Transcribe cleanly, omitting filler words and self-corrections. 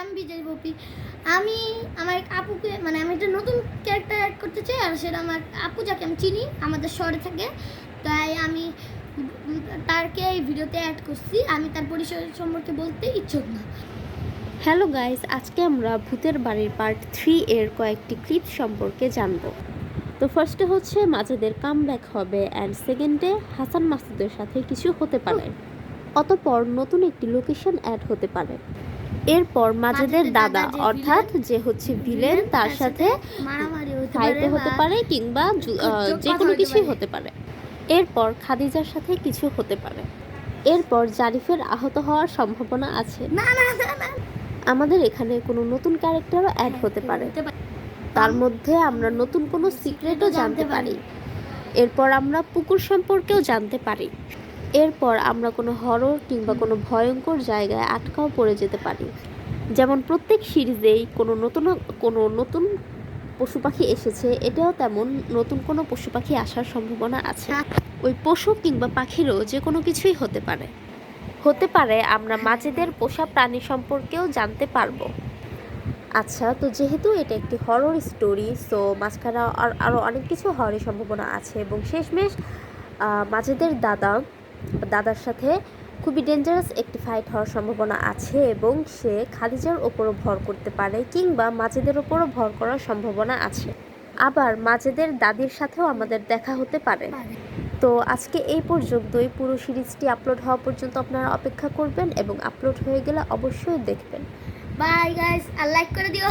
আমি বিজয় গোপী। আমি আমার আপুকে মানে আমি একটা নতুন ক্যারেক্টার অ্যাড করতে চাই, আর সেটা আমার আপু যাকে আমি চিনি আমাদের শহরে থাকে, তাই আমি তারকে এই ভিডিওতে অ্যাড করছি। আমি তার পরিচয় সম্পর্কে বলতে ইচ্ছুক না। হ্যালো গাইস, আজকে আমরা ভূতের বাড়ির পার্ট 3 এর কয়েকটি ক্লিপ সম্পর্কে জানব। তো ফার্স্টে হচ্ছে মাজেদের কামব্যাক হবে, অ্যান্ড সেকেন্ডে হাসান মাসুদের সাথে কিছু হতে পারে, অতঃপর নতুন একটি লোকেশন অ্যাড হতে পারে। এরপর মাজেদের দাদা অর্থাৎ যে হচ্ছে ভিলেন, তার সাথে ফাইট হতে পারে কিংবা যে কোনো কিছুই হতে পারে। এরপর খাদিজার সাথে কিছু হতে পারে। এরপর জারিফের আহত হওয়ার সম্ভাবনা আছে। না না না না, আমাদের এখানে কোনো নতুন ক্যারেক্টারও অ্যাড হতে পারে, তার মধ্যে আমরা নতুন কোনো সিক্রেটও জানতে পারি। এরপর আমরা পুকুর সম্পর্কেও জানতে পারি। এরপর আমরা কোনো হরর কিংবা কোনো ভয়ঙ্কর জায়গায় আটকাও পড়ে যেতে পারি। যেমন প্রত্যেক সিরিজেই কোনো নতুন পশু পাখি এসেছে, এটাও তেমন নতুন কোনো পশু পাখি আসার সম্ভাবনা আছে। ওই পশু কিংবা পাখিরও যে কোনো কিছুই হতে পারে আমরা মাজেদের পোষা প্রাণী সম্পর্কেও জানতে পারবো। আচ্ছা, তো যেহেতু এটা একটি হরর স্টোরি, সো মাঝখানে আরও অনেক কিছু হওয়ার সম্ভাবনা আছে, এবং শেষমেশ মাজেদের দাদার সাথে খুবই ডেঞ্জারাস একটি ফাইট হওয়ার সম্ভাবনা আছে, এবং সে খাদিজার ওপরও ভর করতে পারে কিংবা মাজেদের ওপরও ভর করার সম্ভাবনা আছে। আবার মাজেদের দাদির সাথেও আমাদের দেখা হতে পারে। তো আজকে এই পর্যন্তই। পুরো সিরিজটি আপলোড হওয়া পর্যন্ত আপনারা অপেক্ষা করবেন, এবং আপলোড হয়ে গেলে অবশ্যই দেখবেন। বাই গাইস, আর লাইক করে দিও।